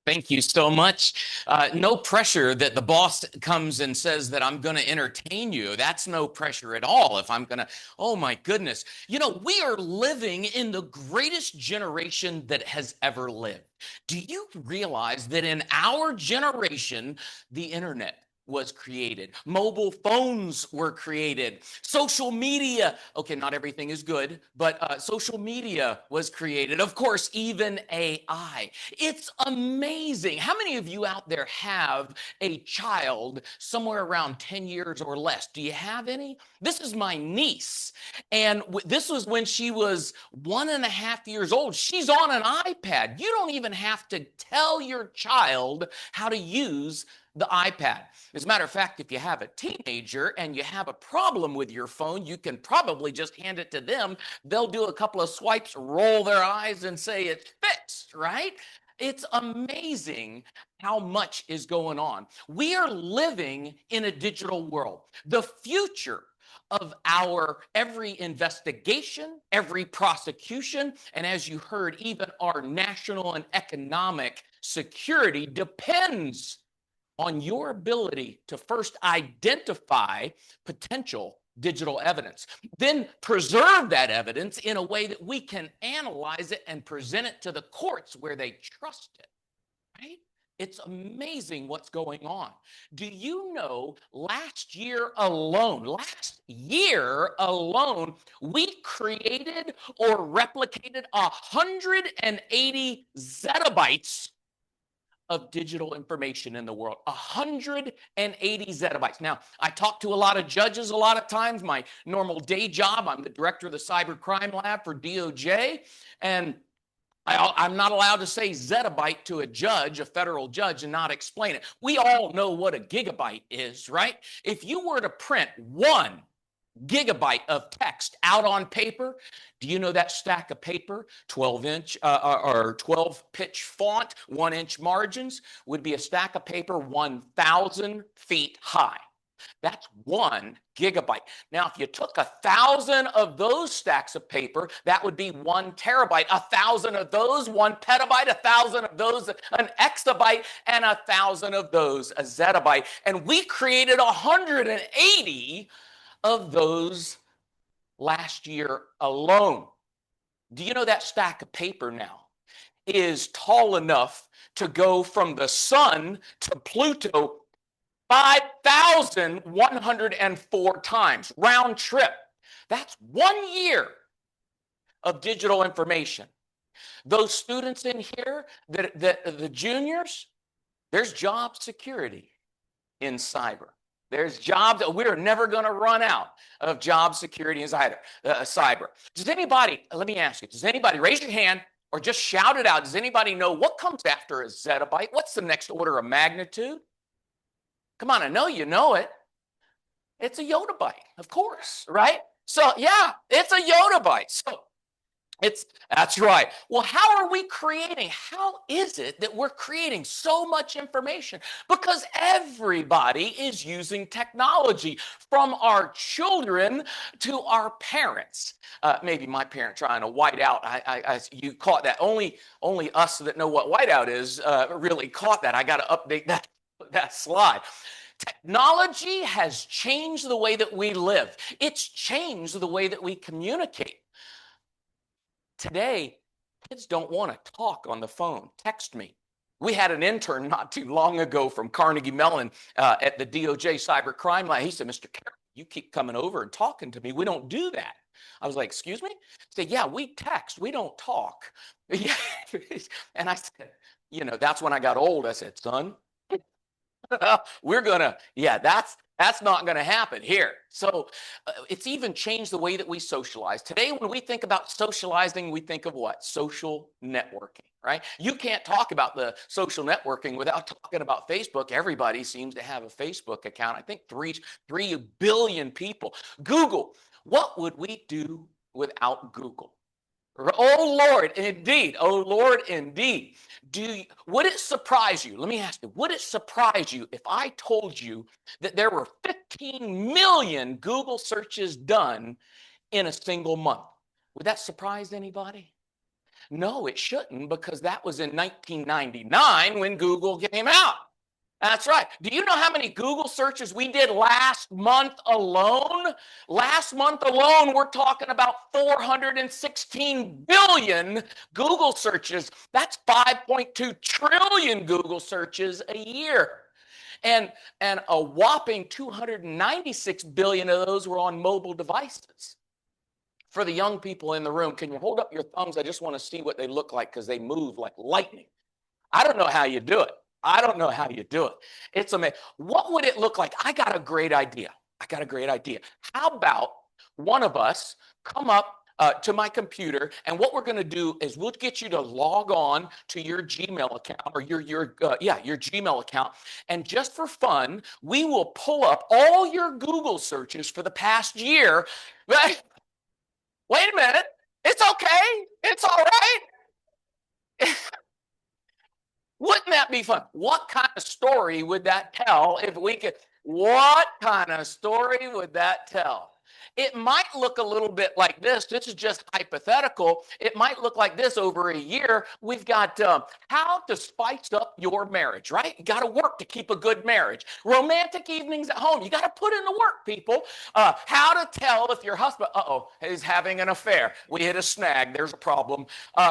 Thank you so much. No pressure that the boss comes and says that I'm going to entertain you. That's no pressure at all. If I'm going to, oh my goodness. You know, we are living in the greatest generation that has ever lived. Do you realize that in our generation, the internet was created, mobile phones were created, social media, okay, not everything is good, but social media was created, of course, even AI. It's amazing. How many of you out there have a child somewhere around 10 years or less? Do you have any? This is my niece. And this was when she was 1.5 years old. She's on an iPad. You don't even have to tell your child how to use the iPad. As a matter of fact, if you have a teenager and you have a problem with your phone, you can probably just hand it to them. They'll do a couple of swipes, roll their eyes, and say it's fixed, right? It's amazing how much is going on. We are living in a digital world. The future of our every investigation, every prosecution, and as you heard, even our national and economic security depends on your ability to first identify potential digital evidence, then preserve that evidence in a way that we can analyze it and present it to the courts where they trust it, right? It's amazing what's going on. Do you know last year alone, we created or replicated 180 zettabytes of digital information in the world, 180 zettabytes. Now, I talk to a lot of judges a lot of times. My normal day job, I'm the director of the cyber crime lab for DOJ, and I'm not allowed to say zettabyte to a judge, a federal judge, and not explain it. We all know what a gigabyte is, right? If you were to print 1 gigabyte of text out on paper, do you know that stack of paper, 12-inch or 12-pitch font, 1-inch margins, would be a stack of paper 1,000 feet high? That's 1 gigabyte. Now, if you took 1,000 of those stacks of paper, that would be 1 terabyte. 1,000 of those, 1 petabyte. 1,000 of those, an exabyte, and 1,000 of those, a zettabyte. And we created 180 of those last year alone. Do you know that stack of paper now is tall enough to go from the sun to Pluto 5,104 times, round trip? That's 1 year of digital information. Those students in here, the juniors, there's job security in cyber. There's jobs that we're never going to run out of job security in cyber. Does anybody, let me ask you, does anybody raise your hand or just shout it out? Does anybody know what comes after a zettabyte? What's the next order of magnitude? Come on, I know you know it. It's a YottaByte, of course, right? So yeah, it's a YottaByte. So that's right. Well, how are we creating? How is it that we're creating so much information? Because everybody is using technology, from our children to our parents. Maybe my parent trying to white out. You caught that. Only us that know what whiteout is really caught that. I got to update that slide. Technology has changed the way that we live. It's changed the way that we communicate. Today, kids don't want to talk on the phone. Text me. We had an intern not too long ago from Carnegie Mellon at the DOJ cyber crime lab. He said, Mr. Carroll, you keep coming over and talking to me. We don't do that. I was like, excuse me? He said, yeah, we text. We don't talk. And I said, you know, that's when I got old. I said, son, we're going to, yeah, that's not going to happen here. So it's even changed the way that we socialize. Today, when we think about socializing, we think of what? Social networking, right? You can't talk about the social networking without talking about Facebook. Everybody seems to have a Facebook account. I think 3 billion people. Google. What would we do without Google? Oh Lord, indeed. Oh Lord, indeed. Would it surprise you? Let me ask you, would it surprise you if I told you that there were 15 million Google searches done in a single month? Would that surprise anybody? No, it shouldn't, because that was in 1999 when Google came out. That's right. Do you know how many Google searches we did last month alone? Last month alone, we're talking about 416 billion Google searches. That's 5.2 trillion Google searches a year. And a whopping 296 billion of those were on mobile devices. For the young people in the room, can you hold up your thumbs? I just want to see what they look like, because they move like lightning. I don't know how you do it. I don't know how you do it. It's amazing. What would it look like? I got a great idea. How about one of us come up to my computer, and what we're going to do is we'll get you to log on to your Gmail account, or your Gmail account, and just for fun, we will pull up all your Google searches for the past year. Wait a minute. It's okay. It's all right. Wouldn't that be fun? What kind of story would that tell if we could? What kind of story would that tell? It might look a little bit like this. This is just hypothetical. It might look like this. Over a year, we've got how to spice up your marriage, right? You got to work to keep a good marriage. Romantic evenings at home. You got to put in the work, people. How to tell if your husband, is having an affair. We hit a snag. There's a problem.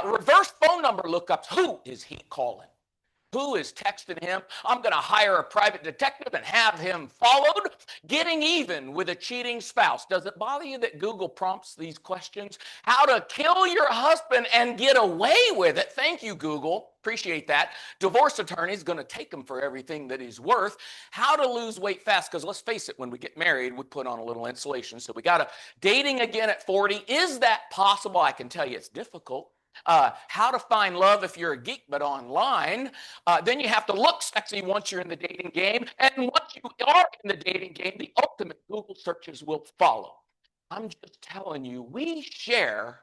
Reverse phone number lookups. Who is he calling? Who is texting him? I'm going to hire a private detective and have him followed. Getting even with a cheating spouse. Does it bother you that Google prompts these questions? How to kill your husband and get away with it. Thank you, Google. Appreciate that. Divorce attorney's going to take him for everything that he's worth. How to lose weight fast, because let's face it, when we get married, we put on a little insulation. So we got to dating again at 40. Is that possible? I can tell you it's difficult. How to find love if you're a geek but online. Then you have to look sexy once you're in the dating game. And once you are in the dating game, the ultimate Google searches will follow. I'm just telling you, we share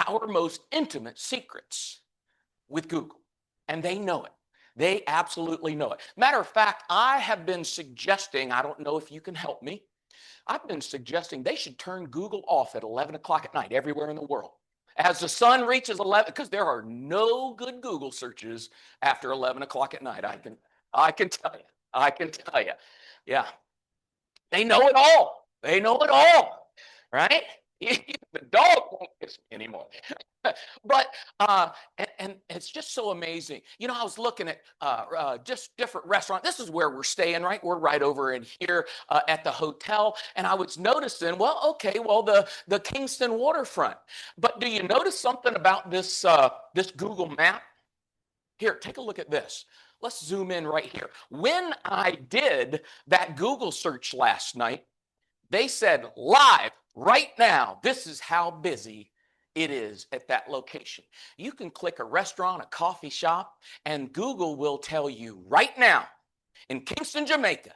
our most intimate secrets with Google, and they know it. They absolutely know it. Matter of fact, I have been suggesting, I don't know if you can help me, I've been suggesting they should turn Google off at 11 o'clock at night everywhere in the world. As the sun reaches 11, because there are no good Google searches after 11 o'clock at night. I can tell you. Yeah. They know it all. Right? The dog won't kiss me anymore. But and it's just so amazing. You know, I was looking at just different restaurants. This is where we're staying, right? We're right over in here at the hotel, and I was noticing, the Kingston waterfront. But do you notice something about this this Google map? Here, take a look at this. Let's zoom in right here. When I did that Google search last night, they said live right now, this is how busy it is at that location. You can click a restaurant, a coffee shop, and Google will tell you right now in Kingston, Jamaica,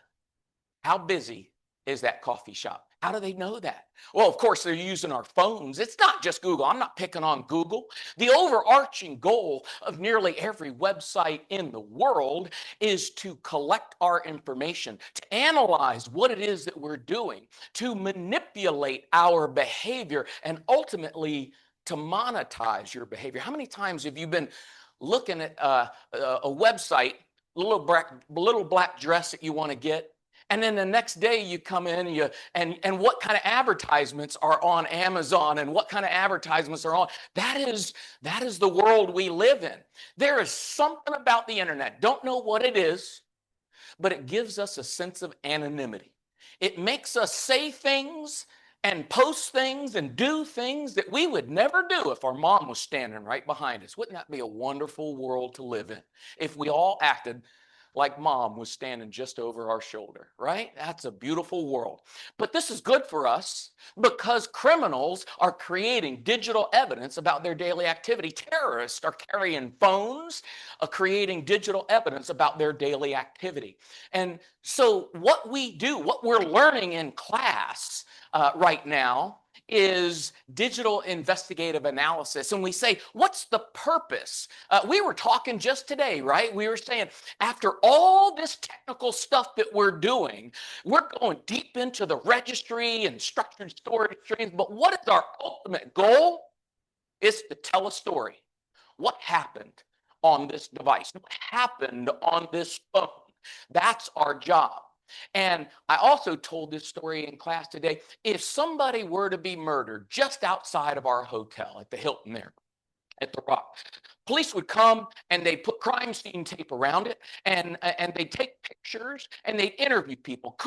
how busy is that coffee shop. How do they know that? Well, of course, they're using our phones. It's not just Google. I'm not picking on Google. The overarching goal of nearly every website in the world is to collect our information, to analyze what it is that we're doing, to manipulate our behavior, and ultimately to monetize your behavior. How many times have you been looking at a website, little black dress that you want to get, and then the next day you come in and what kind of advertisements are on Amazon and what kind of advertisements are on? That is the world we live in. There is something about the internet. Don't know what it is, but it gives us a sense of anonymity. It makes us say things and post things and do things that we would never do if our mom was standing right behind us. Wouldn't that be a wonderful world to live in if we all acted like mom was standing just over our shoulder, right? That's a beautiful world. But this is good for us because criminals are creating digital evidence about their daily activity. Terrorists are carrying phones, creating digital evidence about their daily activity. And so what we do, what we're learning in class right now is digital investigative analysis. And we say, what's the purpose? We were talking just today, right? We were saying, after all this technical stuff that we're doing, we're going deep into the registry and structured storage streams. But what is our ultimate goal? It's to tell a story. What happened on this device? What happened on this phone? That's our job. And I also told this story in class today. If somebody were to be murdered just outside of our hotel at the Hilton there, at the Rock, police would come and they put crime scene tape around it, and they take pictures and they interview people.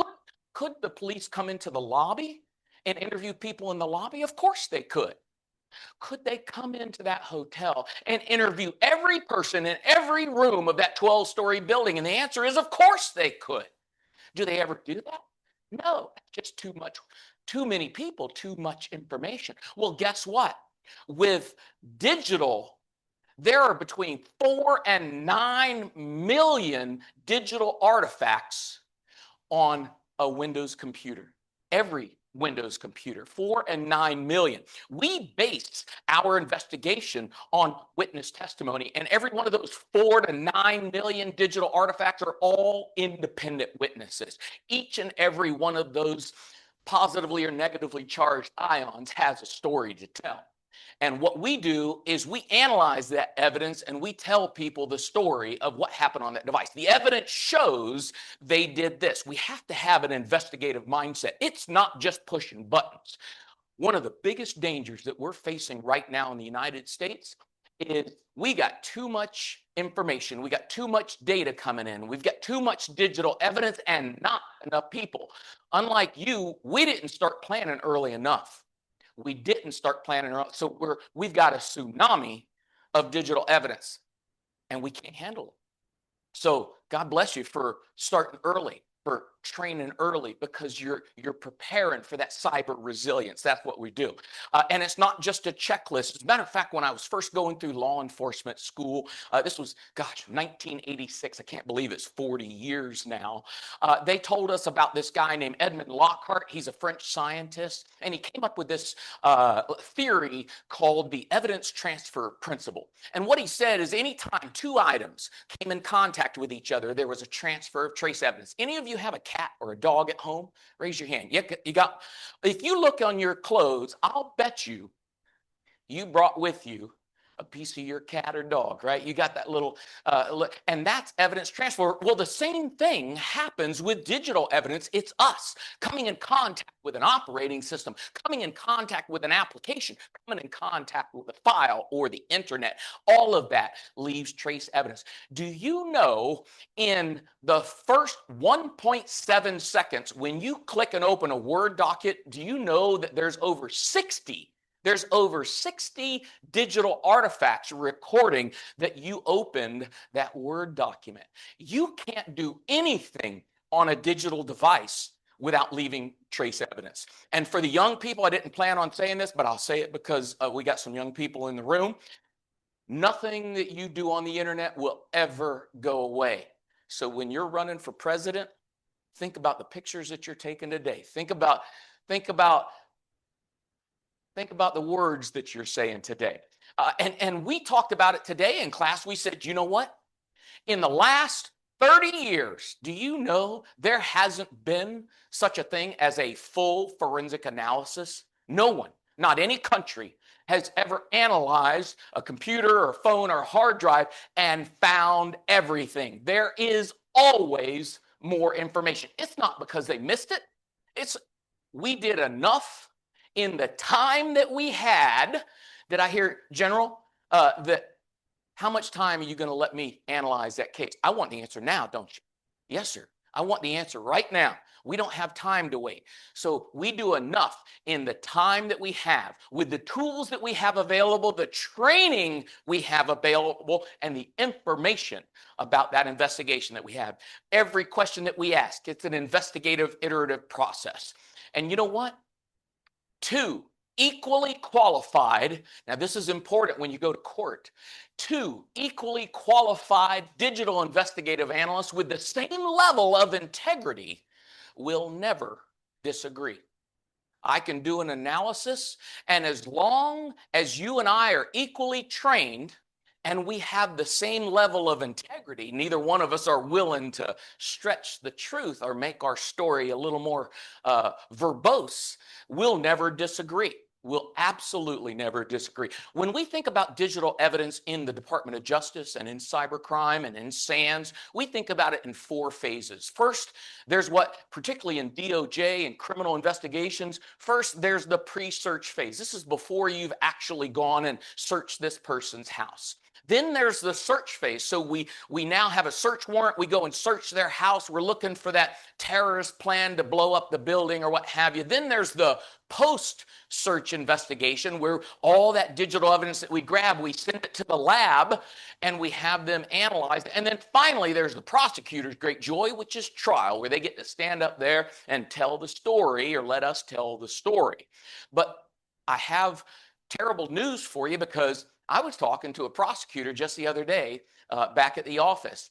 Could the police come into the lobby and interview people in the lobby? Of course they could. Could they come into that hotel and interview every person in every room of that 12-story building? And the answer is, of course they could. Do they ever do that? No, just too much, too many people, too much information. Well, guess what? With digital, there are between 4 and 9 million digital artifacts on a Windows computer. Every Windows computer, 4 and 9 million. We base our investigation on witness testimony, and every one of those 4 to 9 million digital artifacts are all independent witnesses. Each and every one of those positively or negatively charged ions has a story to tell. And what we do is we analyze that evidence and we tell people the story of what happened on that device. The evidence shows they did this. We have to have an investigative mindset. It's not just pushing buttons. One of the biggest dangers that we're facing right now in the United States is we got too much information. We got too much data coming in. We've got too much digital evidence and not enough people. Unlike you, we didn't start planning early enough. We didn't start planning, so we've got a tsunami of digital evidence, and we can't handle it. So God bless you for starting early, for training early, because you're preparing for that cyber resilience. That's what we do. And it's not just a checklist. As a matter of fact, when I was first going through law enforcement school, this was, 1986. I can't believe it's 40 years now. They told us about this guy named Edmund Locard. He's a French scientist, and he came up with this theory called the evidence transfer principle. And what he said is anytime two items came in contact with each other, there was a transfer of trace evidence. Any of you have a cat or a dog at home? Raise your hand. You got, if you look on your clothes, I'll bet you brought with you a piece of your cat or dog, right? You got that little, and that's evidence transfer. Well, the same thing happens with digital evidence. It's us coming in contact with an operating system, coming in contact with an application, coming in contact with a file or the internet. All of that leaves trace evidence. Do you know in the first 1.7 seconds, when you click and open a Word document, do you know that there's over 60 digital artifacts recording that you opened that Word document? You can't do anything on a digital device without leaving trace evidence. And for the young people, I didn't plan on saying this, but I'll say it because we got some young people in the room. Nothing that you do on the internet will ever go away. So when you're running for president, think about the pictures that you're taking today. Think about the words that you're saying today. And we talked about it today in class. We said, you know what? In the last 30 years, do you know there hasn't been such a thing as a full forensic analysis? No one, not any country, has ever analyzed a computer or phone or hard drive and found everything. There is always more information. It's not because they missed it. We did enough in the time that we had. Did I hear, General, that how much time are you going to let me analyze that case? I want the answer now, don't you? Yes, sir. I want the answer right now. We don't have time to wait. So we do enough in the time that we have, with the tools that we have available, the training we have available, and the information about that investigation that we have. Every question that we ask, it's an investigative, iterative process. And you know what? Two equally qualified, now this is important when you go to court, two equally qualified digital investigative analysts with the same level of integrity will never disagree. I can do an analysis, and as long as you and I are equally trained and we have the same level of integrity, neither one of us are willing to stretch the truth or make our story a little more verbose, we'll never disagree. will absolutely never disagree. When we think about digital evidence in the Department of Justice and in cybercrime and in SANS, we think about it in 4 phases. First, there's what, particularly in DOJ and criminal investigations, first there's the pre-search phase. This is before you've actually gone and searched this person's house. Then there's the search phase. So we now have a search warrant. We go and search their house. We're looking for that terrorist plan to blow up the building or what have you. Then there's the post-search investigation where all that digital evidence that we grab, we send it to the lab and we have them analyzed. And then finally, there's the prosecutor's great joy, which is trial, where they get to stand up there and tell the story or let us tell the story. But I have terrible news for you, because I was talking to a prosecutor just the other day back at the office,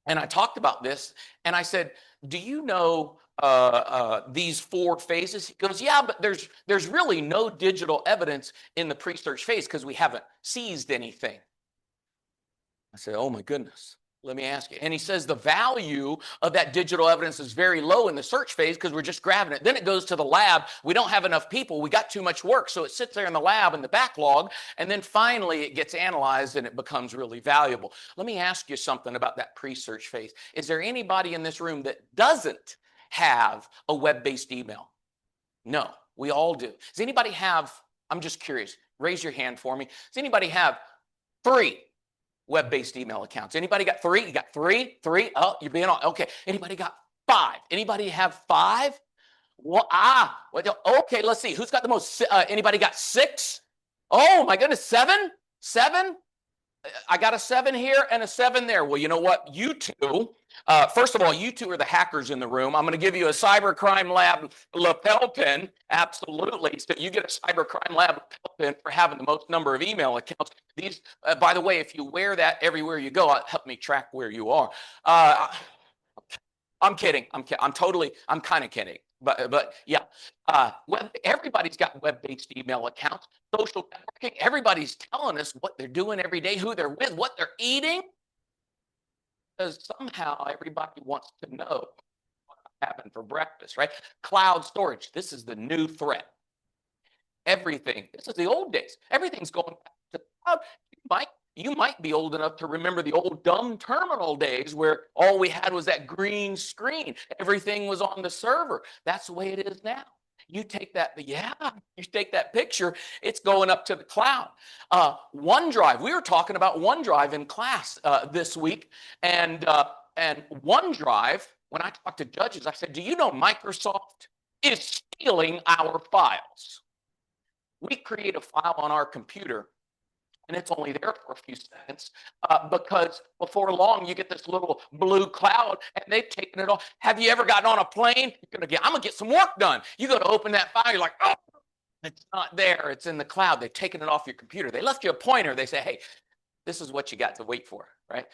and I talked about this, and I said, do you know these 4 phases? He goes, yeah, but there's really no digital evidence in the pre-search phase because we haven't seized anything. I said, oh my goodness. Let me ask you. And he says the value of that digital evidence is very low in the search phase because we're just grabbing it. Then it goes to the lab. We don't have enough people. We got too much work. So it sits there in the lab in the backlog. And then finally it gets analyzed and it becomes really valuable. Let me ask you something about that pre-search phase. Is there anybody in this room that doesn't have a web-based email? No, we all do. Does anybody have, I'm just curious, raise your hand for me. Does anybody have 3 web-based email accounts? Anybody got 3? You got 3? 3? Oh, you're being on. Okay. Anybody got 5? Anybody have 5? Well, okay, let's see. Who's got the most? Anybody got 6? Oh my goodness, 7? 7? I got a 7 here and a 7 there. Well, you know what? You two, first of all, you two are the hackers in the room. I'm going to give you a cybercrime lab lapel pin. Absolutely. So you get a cybercrime lab lapel pin for having the most number of email accounts. These, by the way, if you wear that everywhere you go, it'll help me track where you are. I'm kidding. I'm kind of kidding. But yeah, everybody's got web-based email accounts, social networking. Everybody's telling us what they're doing every day, who they're with, what they're eating, because somehow everybody wants to know what happened for breakfast, right? Cloud storage. This is the new threat. Everything. This is the old days. Everything's going back to the cloud. You might be old enough to remember the old dumb terminal days where all we had was that green screen. Everything was on the server. That's the way it is now. You take that picture, it's going up to the cloud. OneDrive, we were talking about OneDrive in class this week. And OneDrive, when I talked to judges, I said, do you know Microsoft is stealing our files? We create a file on our computer, and it's only there for a few seconds because before long you get this little blue cloud and they've taken it off. Have you ever gotten on a plane? I'm gonna get some work done. You go to open that file, you're like, oh, it's not there. It's in the cloud. They've taken it off your computer. They left you a pointer. They say, hey, this is what you got to wait for, right?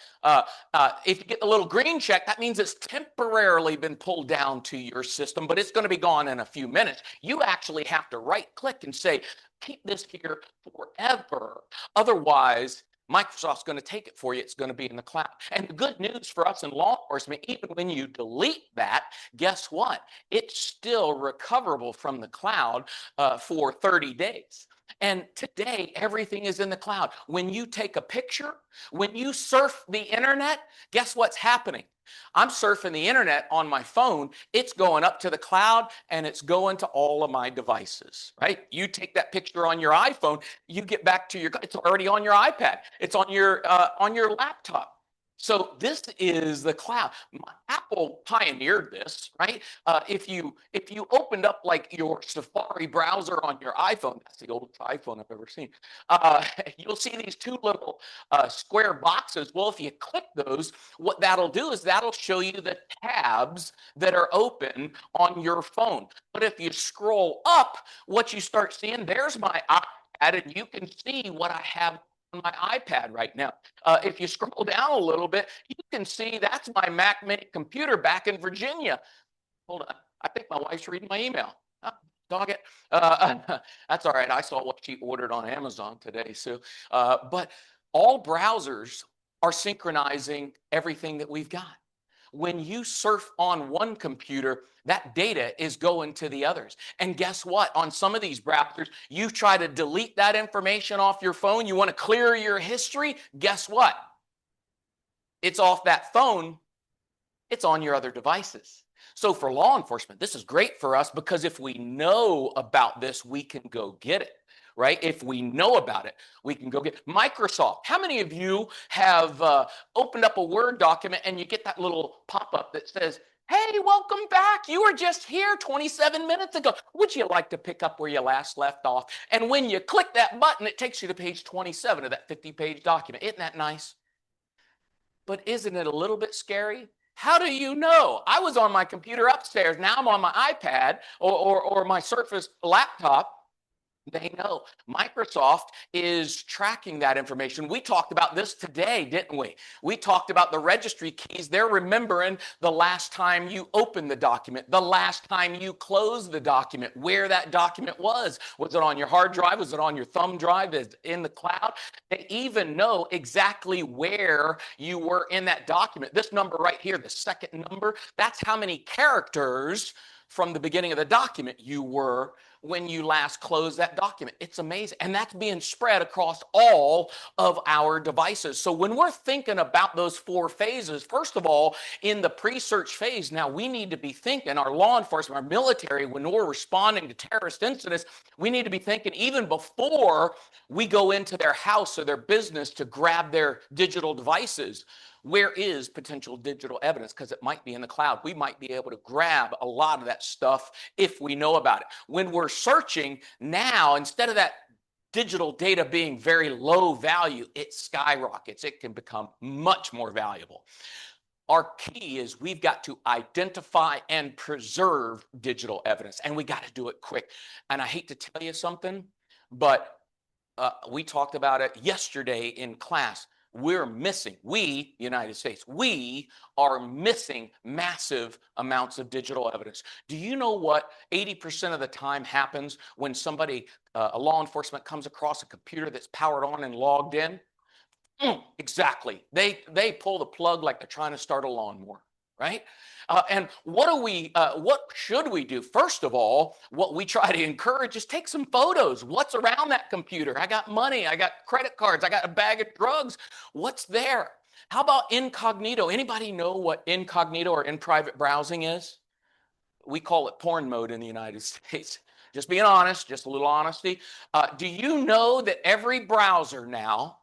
If you get the little green check, that means it's temporarily been pulled down to your system, but it's going to be gone in a few minutes. You actually have to right-click and say, keep this here forever. Otherwise, Microsoft's going to take it for you. It's going to be in the cloud. And the good news for us in law enforcement, even when you delete that, guess what? It's still recoverable from the cloud for 30 days. And today, everything is in the cloud. When you take a picture, when you surf the internet, guess what's happening? I'm surfing the internet on my phone. It's going up to the cloud and it's going to all of my devices, right? You take that picture on your iPhone, you get back to it's already on your iPad. It's on your laptop. So this is the cloud. Apple pioneered this, right? If you opened up like your Safari browser on your iPhone, that's the oldest iPhone I've ever seen. You'll see these 2 little square boxes. Well, if you click those, what that'll do is that'll show you the tabs that are open on your phone. But if you scroll up, what you start seeing, there's my iPad, and you can see what I have on my iPad right now. If you scroll down a little bit, you can see that's my Mac Mini computer back in Virginia. Hold on. I think my wife's reading my email. Oh, dog it. That's all right. I saw what she ordered on Amazon today, Sue. But all browsers are synchronizing everything that we've got. when you surf on one computer, that data is going to the others. And guess what? On some of these browsers, you try to delete that information off your phone. You want to clear your history. Guess what? It's off that phone. It's on your other devices. So for law enforcement, this is great for us because if we know about this, we can go get it, right? If we know about it, we can go get it. Microsoft. How many of you have opened up a Word document and you get that little pop-up that says, hey, welcome back. You were just here 27 minutes ago. Would you like to pick up where you last left off? And when you click that button, it takes you to page 27 of that 50-page document. Isn't that nice? But isn't it a little bit scary? How do you know? I was on my computer upstairs. Now I'm on my iPad or my Surface laptop. They know. Microsoft is tracking that information. We talked about this today, didn't we? We talked about the registry keys. They're remembering the last time you opened the document, the last time you closed the document, where that document was. Was it on your hard drive? Was it on your thumb drive? Is it in the cloud? They even know exactly where you were in that document. This number right here, the second number, that's how many characters from the beginning of the document you were when you last closed that document. It's amazing. And that's being spread across all of our devices. So when we're thinking about those 4 phases, first of all, in the pre-search phase, now we need to be thinking, our law enforcement, our military, when we're responding to terrorist incidents, we need to be thinking even before we go into their house or their business to grab their digital devices. Where is potential digital evidence? Because it might be in the cloud. We might be able to grab a lot of that stuff if we know about it. When we're searching now, instead of that digital data being very low value, it skyrockets. It can become much more valuable. Our key is we've got to identify and preserve digital evidence, and we got to do it quick. And I hate to tell you something, but we talked about it yesterday in class. We're missing, we, United States, we are missing massive amounts of digital evidence. Do you know what 80% of the time happens when somebody, a law enforcement comes across a computer that's powered on and logged in? Exactly. They pull the plug like they're trying to start a lawnmower, right? And what should we do? First of all, what we try to encourage is take some photos. What's around that computer? I got money. I got credit cards. I got a bag of drugs. What's there? How about incognito? Anybody know what incognito or in private browsing is? We call it porn mode in the United States. Just being honest, just a little honesty. Do you know that every browser now,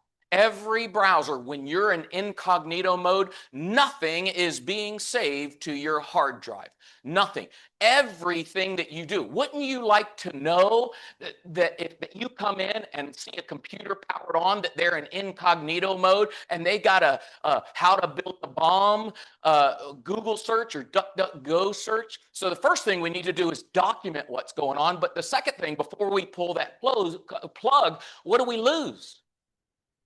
when you're in incognito mode, nothing is being saved to your hard drive. Nothing. Everything that you do. Wouldn't you like to know that if you come in and see a computer powered on, that they're in incognito mode and they got a how to build a bomb Google search or DuckDuckGo search? So the first thing we need to do is document what's going on. But the second thing, before we pull that plug, what do we lose?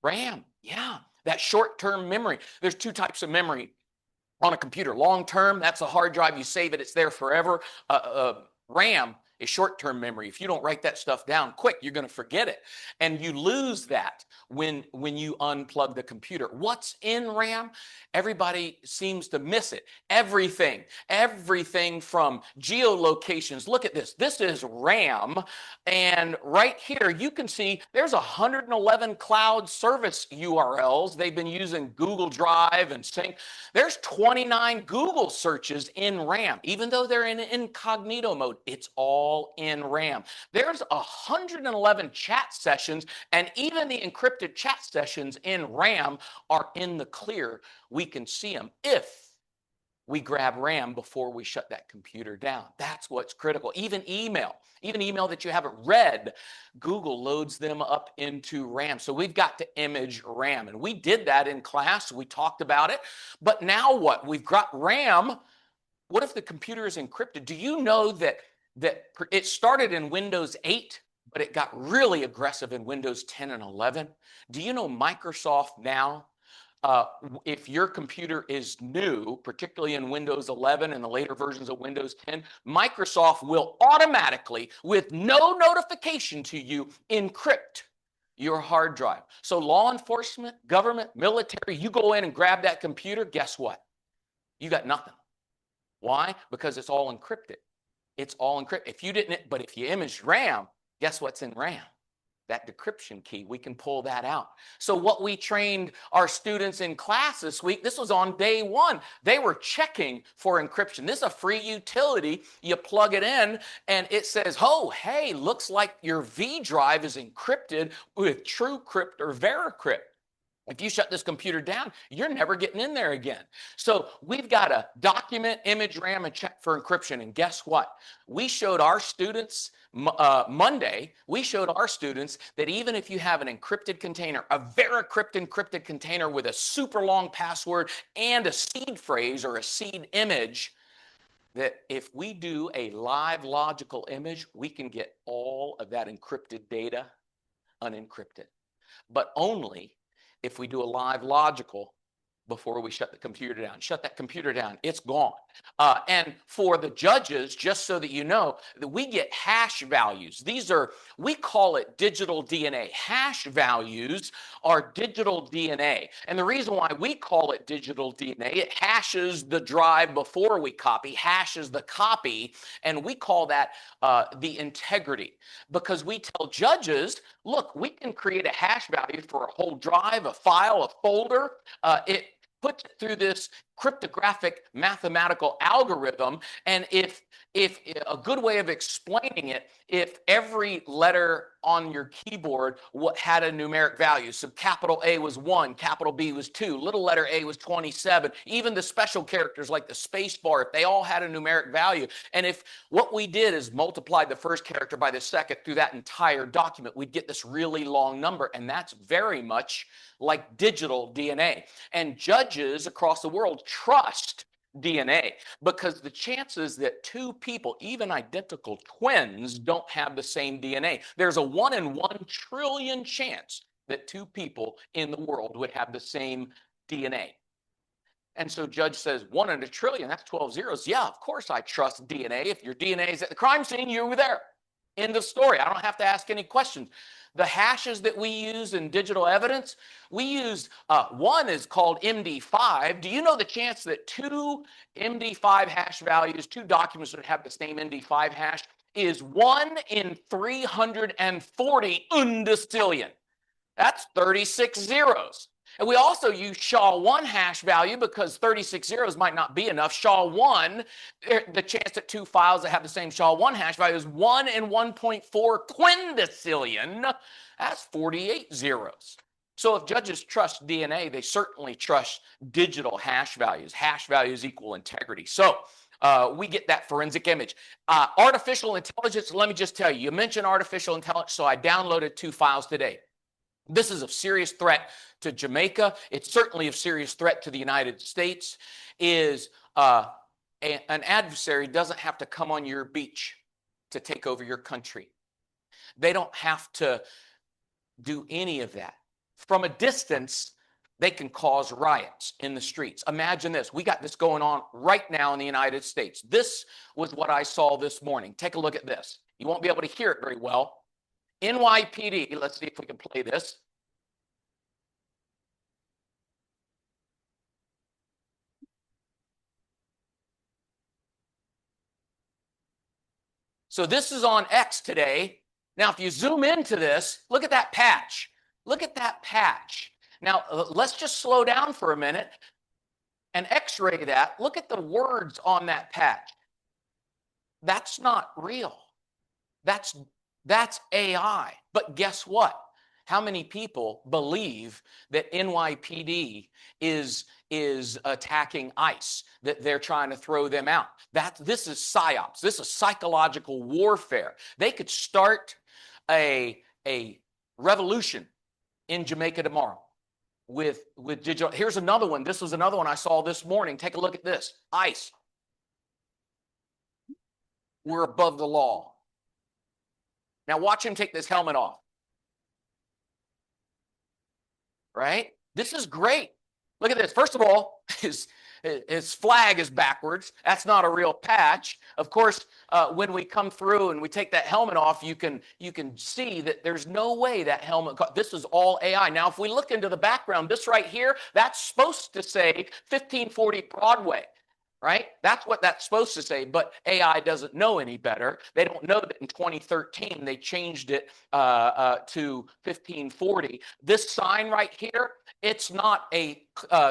RAM, yeah, that short-term memory. There's 2 types of memory on a computer. Long-term, that's a hard drive. You save it, it's there forever. RAM is short-term memory. If you don't write that stuff down quick, you're going to forget it. And you lose that when you unplug the computer. What's in RAM? Everybody seems to miss it. Everything from geolocations. Look at this. This is RAM. And right here, you can see there's 111 cloud service URLs. They've been using Google Drive and Sync. There's 29 Google searches in RAM. Even though they're in incognito mode, it's all in RAM. There's 111 chat sessions, and even the encrypted chat sessions in RAM are in the clear. We can see them if we grab RAM before we shut that computer down. That's what's critical. Even email that you haven't read, Google loads them up into RAM. So we've got to image RAM. And we did that in class. We talked about it. But now what? We've got RAM. What if the computer is encrypted? Do you know that it started in Windows 8, but it got really aggressive in Windows 10 and 11? Do you know Microsoft now, if your computer is new, particularly in Windows 11 and the later versions of Windows 10, Microsoft will automatically, with no notification to you, encrypt your hard drive. So law enforcement, government, military, you go in and grab that computer, guess what? You got nothing. Why? Because it's all encrypted. It's all encrypted. If you didn't, but if you imaged RAM, guess what's in RAM? That decryption key. We can pull that out. So what we trained our students in class this week, this was on day one. They were checking for encryption. This is a free utility. You plug it in and it says, oh, hey, looks like your V drive is encrypted with TrueCrypt or VeriCrypt. If you shut this computer down, you're never getting in there again. So we've got to document, image, RAM, and check for encryption. And guess what? We showed our students Monday, we showed our students that even if you have an encrypted container, a VeriCrypt encrypted container with a super long password and a seed phrase or a seed image, that if we do a live logical image, we can get all of that encrypted data unencrypted. But only if we do a live logical before we shut the computer down. Shut that computer down, it's gone. And for the judges, just so that you know, that we get hash values. These are, we call it digital DNA. Hash values are digital DNA. And the reason why we call it digital DNA, it hashes the drive before we copy, hashes the copy, and we call that the integrity. Because we tell judges, look, we can create a hash value for a whole drive, a file, a folder. It puts it through this cryptographic mathematical algorithm. And if a good way of explaining it, if every letter on your keyboard had a numeric value, so capital A was 1, capital B was 2, little letter A was 27, even the special characters like the space bar, if they all had a numeric value, and if what we did is multiplied the first character by the second through that entire document, we'd get this really long number, and that's very much like digital DNA. And judges across the world trust DNA because the chances that two people, even identical twins, don't have the same DNA, there's a 1 in 1 trillion chance that two people in the world would have the same DNA. And so judge says 1 in a trillion, that's 12 zeros. Yeah, of course I trust DNA. If your DNA is at the crime scene, you were there. End of story. I don't have to ask any questions. The hashes that we use in digital evidence, we use, one is called MD5. Do you know the chance that two MD5 hash values, two documents that have the same MD5 hash, is 1 in 340 undecillion? That's 36 zeros. And we also use SHA-1 hash value because 36 zeros might not be enough. SHA-1, the chance that two files that have the same SHA-1 hash value is 1 in 1.4 quindecillion. That's 48 zeros. So if judges trust DNA, they certainly trust digital hash values. Hash values equal integrity. So we get that forensic image. Artificial intelligence, let me just tell you, you mentioned artificial intelligence, so I downloaded 2 files today. This is a serious threat to Jamaica. It's certainly a serious threat to the United States. Is an adversary doesn't have to come on your beach to take over your country. They don't have to do any of that. From a distance, they can cause riots in the streets. Imagine this. We got this going on right now in the United States. This was what I saw this morning. Take a look at this. You won't be able to hear it very well. NYPD, let's see if we can play this. So this is on X today. Now, if you zoom into this, look at that patch. Look at that patch. Now, let's just slow down for a minute and X-ray that. Look at the words on that patch. That's not real. That's AI. But guess what? How many people believe that NYPD is attacking ICE, that they're trying to throw them out? This is psyops. This is psychological warfare. They could start a revolution in Jamaica tomorrow with digital. Here's another one. This was another one I saw this morning. Take a look at this. ICE. We're above the law. Now watch him take this helmet off. Right? This is great. Look at this. First of all, his flag is backwards. That's not a real patch. Of course, when we come through and we take that helmet off, you can see that there's no way that helmet. This is all AI. Now, if we look into the background, this right here, that's supposed to say 1540 Broadway. right? That's what that's supposed to say, but AI doesn't know any better. They don't know that in 2013 they changed it to 1540. This sign right here, it's not a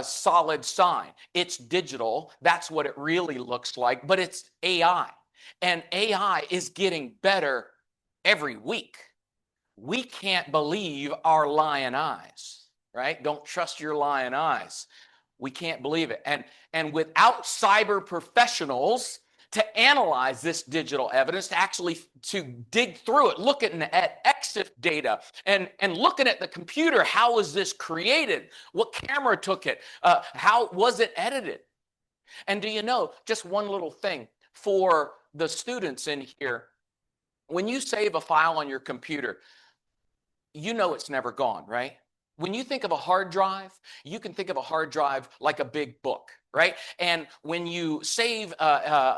solid sign. It's digital. That's what it really looks like, but it's AI. And AI is getting better every week. We can't believe our lying eyes, right? Don't trust your lying eyes. We can't believe it. And without cyber professionals to analyze this digital evidence, to actually to dig through it, looking at EXIF data and looking at the computer, how was this created? What camera took it? How was it edited? And do you know, just one little thing for the students in here, when you save a file on your computer, you know it's never gone, right? When you think of a hard drive, you can think of a hard drive like a big book, right? And when you save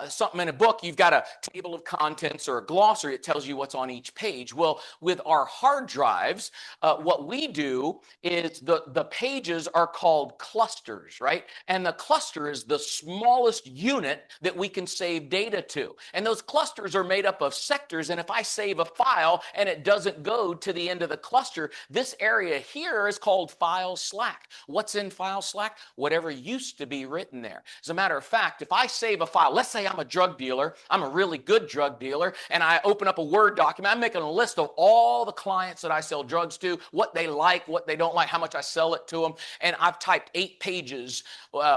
something in a book, you've got a table of contents or a glossary. It tells you what's on each page. Well, with our hard drives, what we do is the pages are called clusters, right? And the cluster is the smallest unit that we can save data to. And those clusters are made up of sectors. And if I save a file and it doesn't go to the end of the cluster, this area here is called file slack. What's in file slack? Whatever used to be written there. As a matter of fact, if I save a file, let's say I'm a drug dealer, I'm a really good drug dealer, and I open up a Word document, I'm making a list of all the clients that I sell drugs to, what they like, what they don't like, how much I sell it to them, and I've typed 8 pages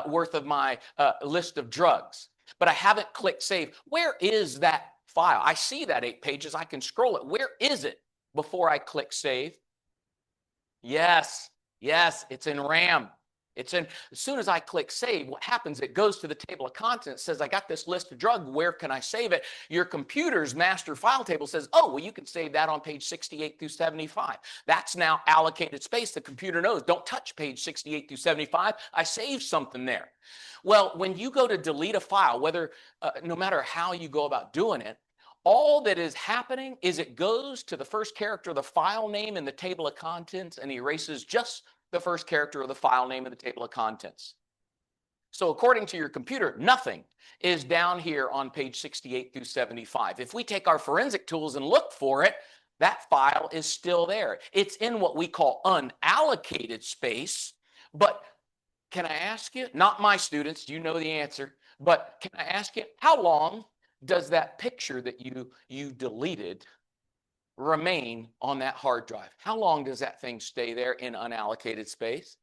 worth of my list of drugs, but I haven't clicked save. Where is that file? I see that 8 pages, I can scroll it. Where is it before I click save? Yes, it's in RAM. It's in, as soon as I click save, what happens, it goes to the table of contents, says, I got this list of drugs, where can I save it? Your computer's master file table says, oh, well, you can save that on page 68 through 75. That's now allocated space. The computer knows, don't touch page 68 through 75. I saved something there. Well, when you go to delete a file, whether, no matter how you go about doing it, all that is happening is it goes to the first character of the file name in the table of contents and erases just the first character of the file name in the table of contents. So according to your computer, nothing is down here on page 68 through 75. If we take our forensic tools and look for it, that file is still there. It's in what we call unallocated space. But can I ask you, not my students, you know the answer, but can I ask you, how long does that picture that you deleted remain on that hard drive? How long does that thing stay there in unallocated space?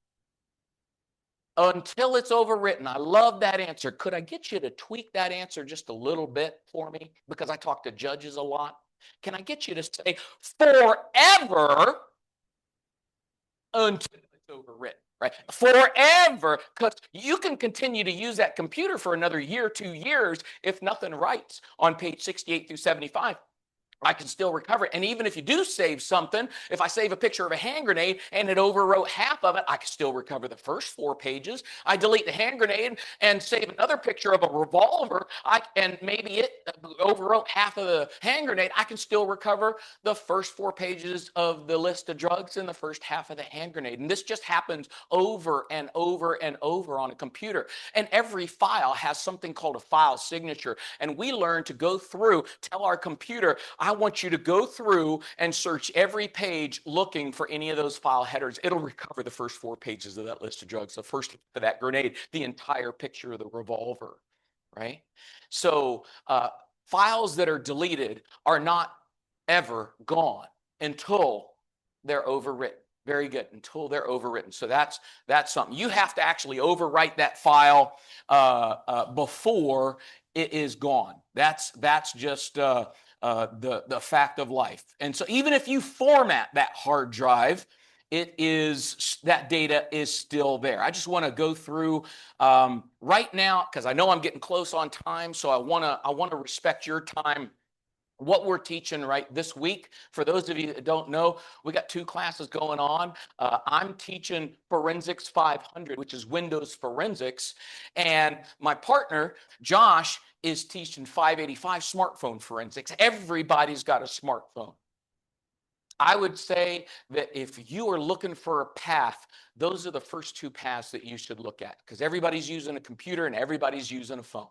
Until it's overwritten. I love that answer. Could I get you to tweak that answer just a little bit for me? Because I talk to judges a lot. Can I get you to say forever until it's overwritten? Right? Forever, because you can continue to use that computer for another year, 2 years, if nothing writes on page 68 through 75. I can still recover it. And even if you do save something, if I save a picture of a hand grenade and it overwrote half of it, I can still recover the first 4 pages. I delete the hand grenade and save another picture of a revolver, and maybe it overwrote half of the hand grenade. I can still recover the first 4 pages of the list of drugs and the first half of the hand grenade. And this just happens over and over and over on a computer. And every file has something called a file signature. And we learn to go through, tell our computer, I want you to go through and search every page looking for any of those file headers. It'll recover the first 4 pages of that list of drugs, the first of that grenade, the entire picture of the revolver, right? So files that are deleted are not ever gone until they're overwritten. Very good, until they're overwritten. So that's something. You have to actually overwrite that file before it is gone. That's just the fact of life. And so even if you format that hard drive, that data is still there. I just want to go through right now, because I know I'm getting close on time, so I want to respect your time. What we're teaching right this week, for those of you that don't know, we got 2 classes going on. I'm teaching Forensics 500, which is Windows Forensics, and my partner, Josh, is teaching 585 Smartphone Forensics. Everybody's got a smartphone. I would say that if you are looking for a path, those are the first two paths that you should look at, because everybody's using a computer and everybody's using a phone.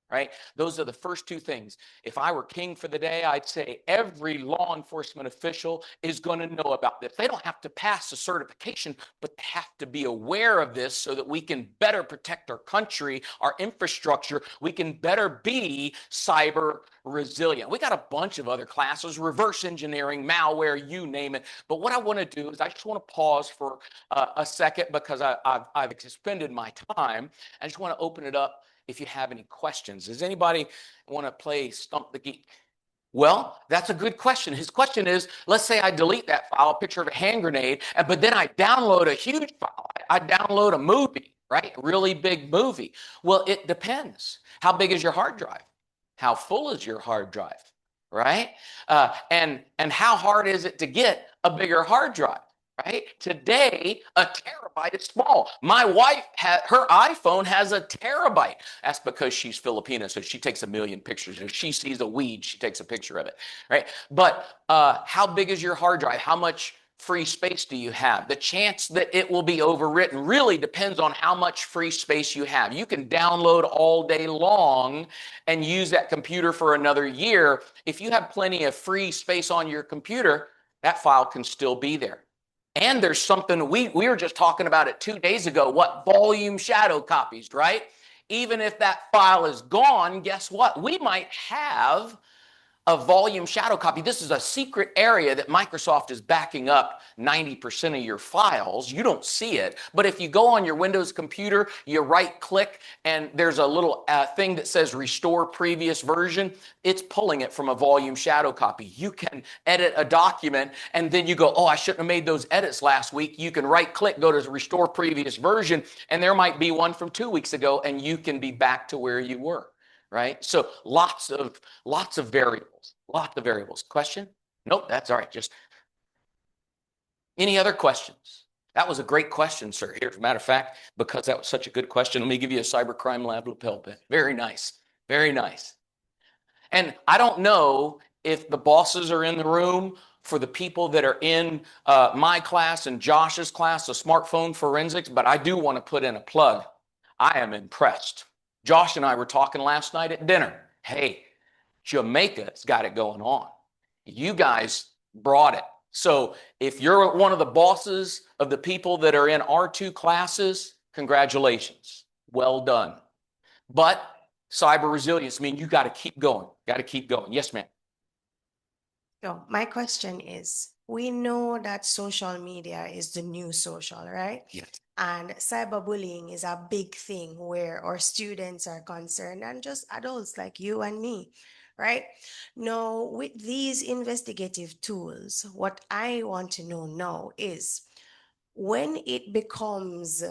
Right? Those are the first two things. If I were king for the day, I'd say every law enforcement official is going to know about this. They don't have to pass a certification, but they have to be aware of this so that we can better protect our country, our infrastructure. We can better be cyber resilient. We got a bunch of other classes, reverse engineering, malware, you name it. But what I want to do is I just want to pause for a second, because I've expended my time. I just want to open it up if you have any questions. Does anybody want to play Stump the Geek? Well, that's a good question. His question is, let's say I delete that file, a picture of a hand grenade, but then I download a huge file. I download a movie, right? A really big movie. Well, it depends. How big is your hard drive? How full is your hard drive, right? And how hard is it to get a bigger hard drive? Right? Today, a terabyte is small. My wife, her iPhone has a terabyte. That's because she's Filipina, so she takes 1 million pictures. If she sees a weed, she takes a picture of it, right? But how big is your hard drive? How much free space do you have? The chance that it will be overwritten really depends on how much free space you have. You can download all day long and use that computer for another year. If you have plenty of free space on your computer, that file can still be there. And there's something, we were just talking about it 2 days ago, what volume shadow copies, right? Even if that file is gone, guess what? We might have a volume shadow copy. This is a secret area that Microsoft is backing up 90% of your files. You don't see it, but if you go on your Windows computer, you right click and there's a little thing that says restore previous version. It's pulling it from a volume shadow copy. You can edit a document and then you go, oh, I shouldn't have made those edits last week. You can right click, go to restore previous version, and there might be one from 2 weeks ago and you can be back to where you were. Right? So lots of variables. Question? Nope, that's all right. Just any other questions? That was a great question, sir. Here, as a matter of fact, because that was such a good question, let me give you a cybercrime lab lapel pin. Very nice. Very nice. And I don't know if the bosses are in the room. For the people that are in my class and Josh's class, the smartphone forensics, but I do want to put in a plug. I am impressed. Josh and I were talking last night at dinner. Hey, Jamaica's got it going on. You guys brought it. So if you're one of the bosses of the people that are in our 2 classes, congratulations. Well done. But cyber resilience means you got to keep going. Got to keep going. Yes, ma'am. So my question is, we know that social media is the new social, right? Yes. And cyberbullying is a big thing where our students are concerned and just adults like you and me, right? Now, with these investigative tools, what I want to know now is when it becomes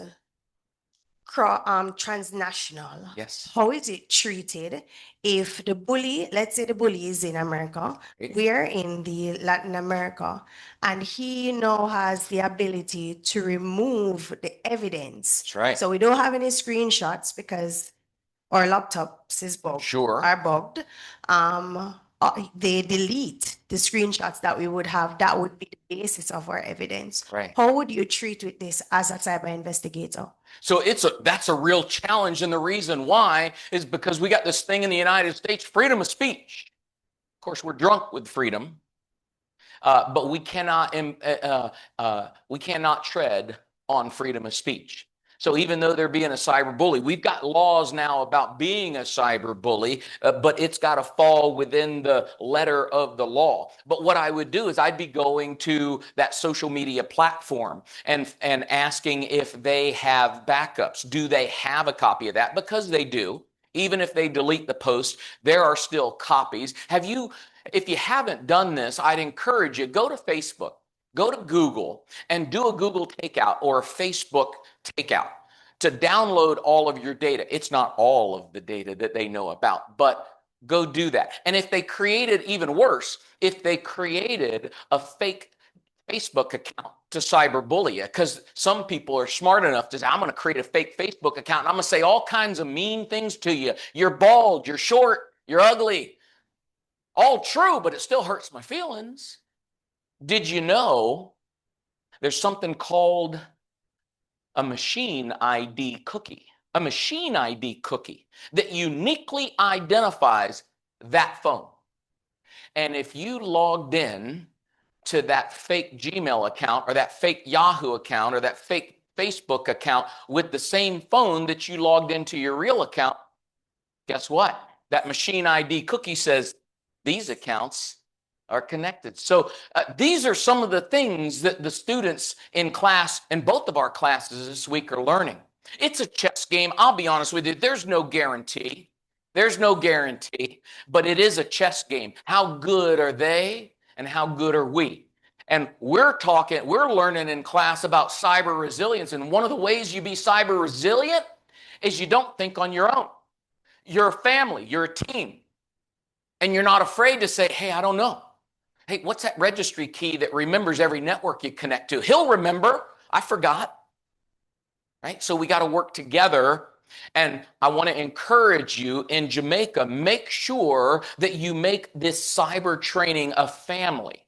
transnational, Yes. how is it treated if the bully, let's say the bully is in America, we're in the Latin America, and he now has the ability to remove the evidence. That's right. So we don't have any screenshots because our laptops is bugged, Sure. are bugged. They delete the screenshots that we would have. That would be the basis of our evidence. Right. How would you treat with this as a cyber investigator? So that's a real challenge, and the reason why is because we got this thing in the United States, freedom of speech. Of course, we're drunk with freedom, but we cannot tread on freedom of speech. So even though they're being a cyber bully, we've got laws now about being a cyber bully, but it's got to fall within the letter of the law. But what I would do is I'd be going to that social media platform and asking if they have backups. Do they have a copy of that? Because they do. Even if they delete the post, there are still copies. If you haven't done this, I'd encourage you, go to Facebook. Go to Google and do a Google takeout or a Facebook takeout to download all of your data. It's not all of the data that they know about, but go do that. And if they created, even worse, if they created a fake Facebook account to cyberbully you, because some people are smart enough to say, I'm going to create a fake Facebook account and I'm going to say all kinds of mean things to you. You're bald, you're short, you're ugly. All true, but it still hurts my feelings. Did you know there's something called a machine ID cookie? A machine ID cookie that uniquely identifies that phone. And if you logged in to that fake Gmail account or that fake Yahoo account or that fake Facebook account with the same phone that you logged into your real account, guess what? That machine ID cookie says these accounts are connected. So these are some of the things that the students in class, in both of our classes this week, are learning. It's a chess game. I'll be honest with you. There's no guarantee. There's no guarantee, but it is a chess game. How good are they and how good are we? And we're learning in class about cyber resilience. And one of the ways you be cyber resilient is you don't think on your own. You're a family, you're a team, and you're not afraid to say, hey, I don't know. Hey, what's that registry key that remembers every network you connect to? He'll remember. I forgot. Right? So we got to work together. And I want to encourage you in Jamaica, make sure that you make this cyber training a family.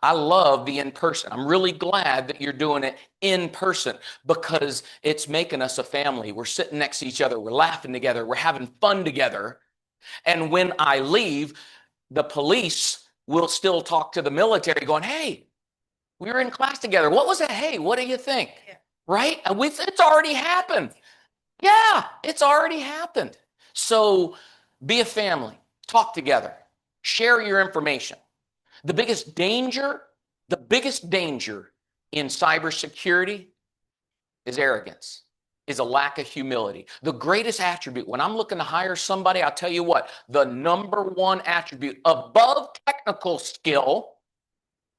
I love the in-person. I'm really glad that you're doing it in person because it's making us a family. We're sitting next to each other. We're laughing together. We're having fun together. And when I leave, the police will still talk to the military going, hey, we were in class together. What was it? Hey, what do you think? Yeah. Right? And it's already happened. Yeah, it's already happened. So be a family. Talk together. Share your information. The biggest danger in cybersecurity is arrogance, is a lack of humility. The greatest attribute, when I'm looking to hire somebody, I'll tell you what, the number one attribute above technical skill,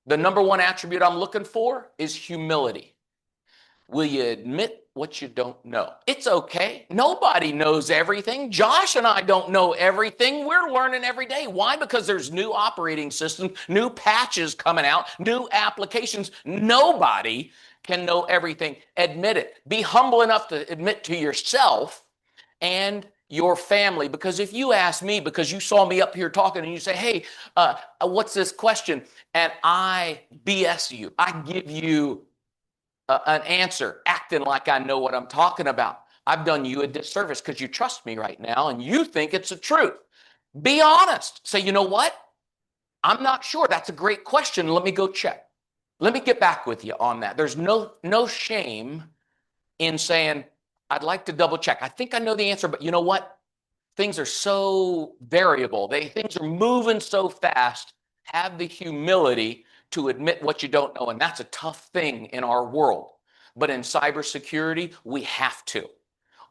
the number one attribute I'm looking for is humility. Will you admit what you don't know? It's okay. Nobody knows everything. Josh and I don't know everything. We're learning every day. Why? Because there's new operating systems, new patches coming out, new applications. Nobody can know everything. Admit it. Be humble enough to admit to yourself and your family. Because if you ask me, because you saw me up here talking and you say, hey, what's this question? And I BS you, I give you an answer acting like I know what I'm talking about, I've done you a disservice because you trust me right now and you think it's the truth. Be honest. Say, you know what? I'm not sure. That's a great question. Let me go check. Let me get back with you on that. There's no shame in saying, I'd like to double check. I think I know the answer, but you know what? Things are so variable. Things are moving so fast. Have the humility to admit what you don't know. And that's a tough thing in our world. But in cybersecurity, we have to.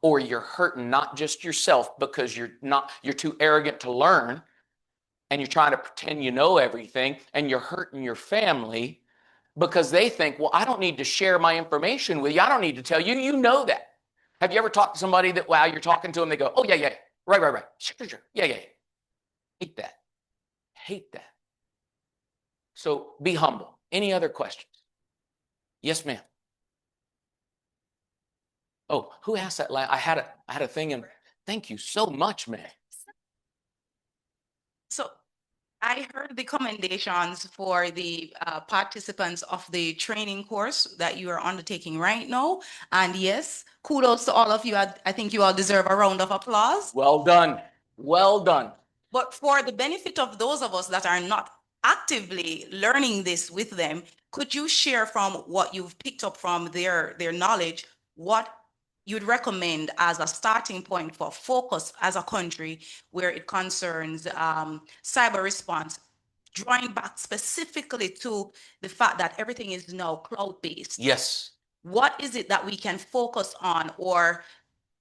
Or you're hurting not just yourself because you're too arrogant to learn and you're trying to pretend you know everything, and you're hurting your family because they think, well, I don't need to share my information with you. I don't need to tell you. You know that. Have you ever talked to somebody that while you're talking to them, they go, oh, yeah, right. Sure. Yeah. Hate that. Hate that. So be humble. Any other questions? Yes, ma'am. Oh, who asked that? I had a thing in. Thank you so much, man. So I heard the commendations for the participants of the training course that you are undertaking right now. And yes, kudos to all of you. I think you all deserve a round of applause. Well done. Well done. But for the benefit of those of us that are not actively learning this with them, could you share from what you've picked up from their knowledge, what you'd recommend as a starting point for focus as a country where it concerns cyber response, drawing back specifically to the fact that everything is now cloud-based? Yes. What is it that we can focus on, or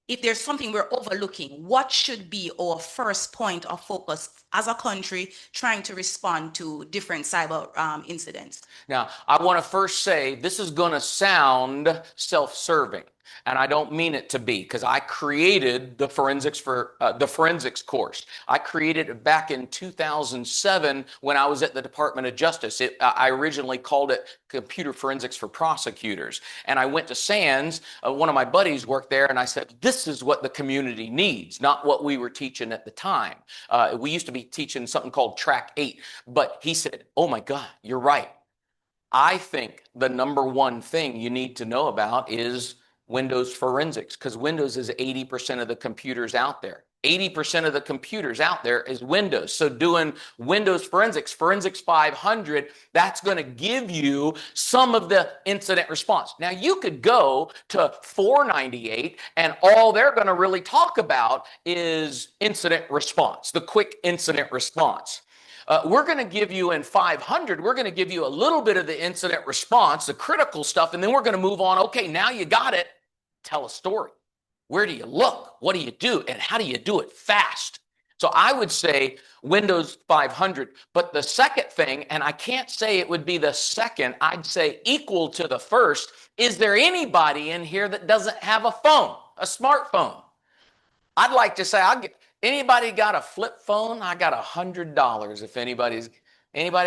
if there's something we're overlooking, what should be our first point of focus as a country trying to respond to different cyber incidents? Now, I want to first say this is going to sound self-serving, and I don't mean it to be, because I created the forensics course. I created it back in 2007 when I was at the Department of Justice. I originally called it Computer Forensics for Prosecutors, and I went to SANS. One of my buddies worked there, and I said, this is what the community needs, not what we were teaching at the time. We used to be teaching something called Track 8, but he said, oh my God, you're right. I think the number one thing you need to know about is Windows forensics, because Windows is 80% of the computers out there. 80% of the computers out there is Windows. So doing Windows Forensics 500, that's going to give you some of the incident response. Now, you could go to 498, and all they're going to really talk about is incident response, the quick incident response. We're going to give you in 500, we're going to give you a little bit of the incident response, the critical stuff, and then we're going to move on. Okay, now you got it. Tell a story. Where do you look? What do you do? And how do you do it fast? So I would say Windows 500. But the second thing, and I can't say it would be the second, I'd say equal to the first, is there anybody in here that doesn't have a phone, a smartphone? I'd like to say, anybody got a flip phone? I got $100 if anybody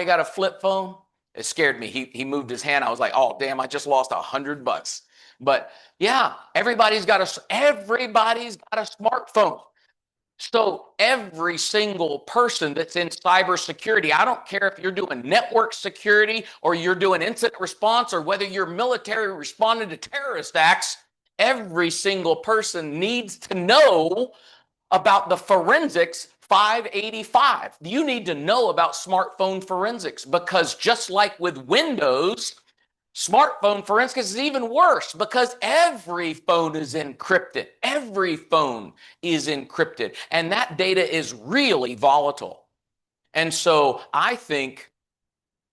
got a flip phone? It scared me. He moved his hand. I was like, oh, damn, I just lost $100. But yeah, everybody's got a smartphone. So every single person that's in cybersecurity, I don't care if you're doing network security or you're doing incident response or whether you're military responding to terrorist acts, every single person needs to know about the forensics 585. You need to know about smartphone forensics, because just like with Windows, smartphone forensics is even worse, because every phone is encrypted. Every phone is encrypted, and that data is really volatile. And so I think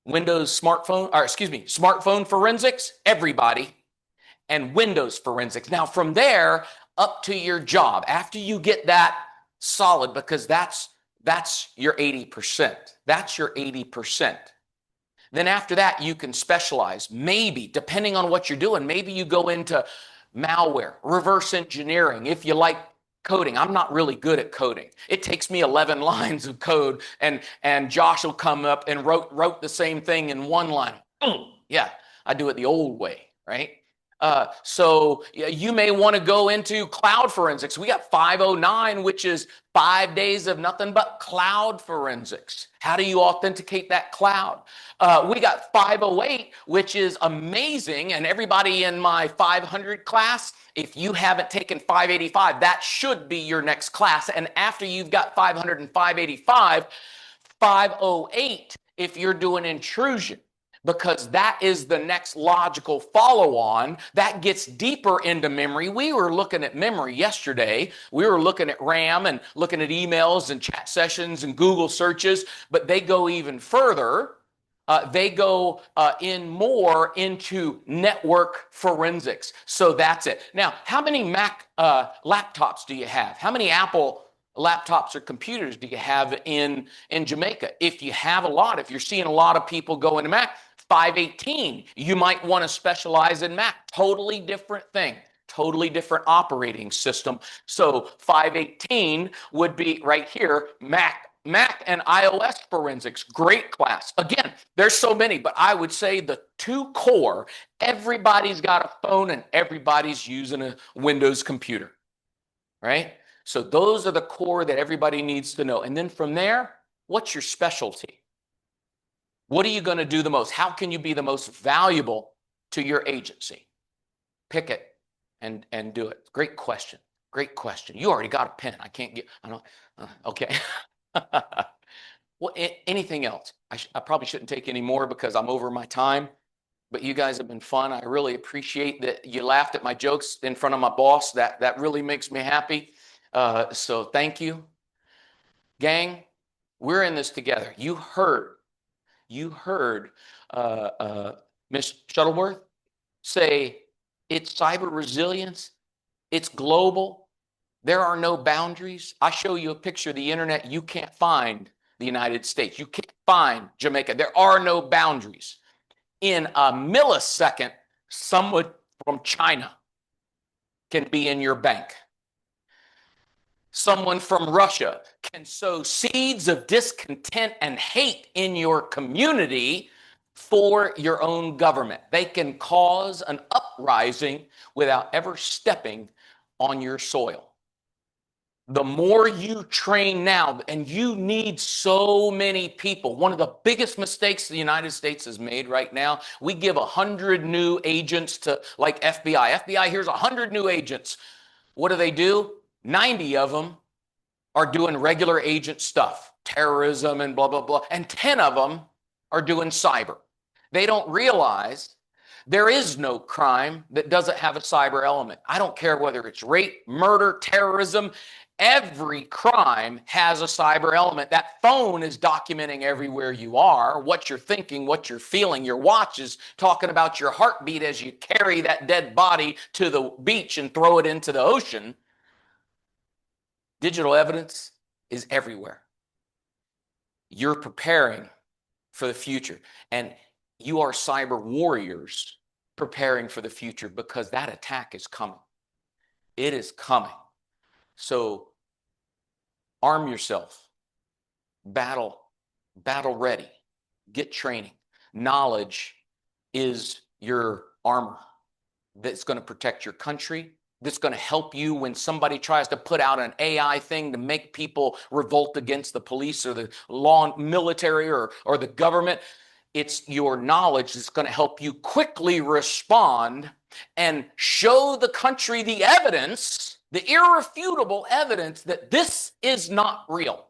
smartphone forensics, everybody, and Windows forensics. Now from there up to your job, after you get that solid, because that's your 80%. That's your 80%. Then after that, you can specialize. Maybe, depending on what you're doing, maybe you go into malware, reverse engineering, if you like coding. I'm not really good at coding. It takes me 11 lines of code, and Josh will come up and wrote the same thing in one line. Yeah, I do it the old way, right? So you may want to go into cloud forensics. We got 509, which is 5 days of nothing but cloud forensics. How do you authenticate that cloud? We got 508, which is amazing. And everybody in my 500 class, if you haven't taken 585, that should be your next class. And after you've got 500 and 585, 508, if you're doing intrusion, because that is the next logical follow-on that gets deeper into memory. We were looking at memory yesterday. We were looking at RAM and looking at emails and chat sessions and Google searches, but they go even further. They go in more into network forensics. So that's it. Now, how many Mac laptops do you have? How many Apple laptops or computers do you have in Jamaica? If you have a lot, if you're seeing a lot of people go into Mac, 518, you might want to specialize in Mac. Totally different thing, totally different operating system. So 518 would be right here, Mac and iOS forensics, great class. Again, there's so many, but I would say the two core, everybody's got a phone and everybody's using a Windows computer, right? So those are the core that everybody needs to know. And then from there, what's your specialty? What are you going to do the most? How can you be the most valuable to your agency? Pick it and do it. Great question. Great question. You already got a pen. Okay. Well, anything else? I probably shouldn't take any more because I'm over my time, but you guys have been fun. I really appreciate that you laughed at my jokes in front of my boss. That really makes me happy. So thank you. Gang, we're in this together. You heard Ms. Shuttleworth say it's cyber resilience, it's global, there are no boundaries. I show you a picture of the internet, you can't find the United States, you can't find Jamaica. There are no boundaries. In a millisecond, someone from China can be in your bank. Someone from Russia can sow seeds of discontent and hate in your community for your own government. They can cause an uprising without ever stepping on your soil. The more you train now, and you need so many people. One of the biggest mistakes the United States has made right now, we give 100 new agents to, like, FBI. FBI, here's 100 new agents. What do? 90 of them are doing regular agent stuff, terrorism and blah, blah, blah. And 10 of them are doing cyber. They don't realize there is no crime that doesn't have a cyber element. I don't care whether it's rape, murder, terrorism. Every crime has a cyber element. That phone is documenting everywhere you are, what you're thinking, what you're feeling. Your watch is talking about your heartbeat as you carry that dead body to the beach and throw it into the ocean. Digital evidence is everywhere. You're preparing for the future, and you are cyber warriors preparing for the future, because that attack is coming. It is coming. So arm yourself, battle ready, get training. Knowledge is your armor that's going to protect your country, that's going to help you when somebody tries to put out an AI thing to make people revolt against the police or the military or the government. It's your knowledge that's going to help you quickly respond and show the country the evidence, the irrefutable evidence that this is not real.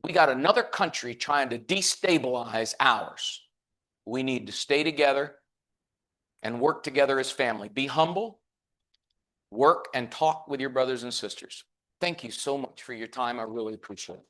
We got another country trying to destabilize ours. We need to stay together and work together as family. Be humble, work and talk with your brothers and sisters. Thank you so much for your time. I really appreciate it.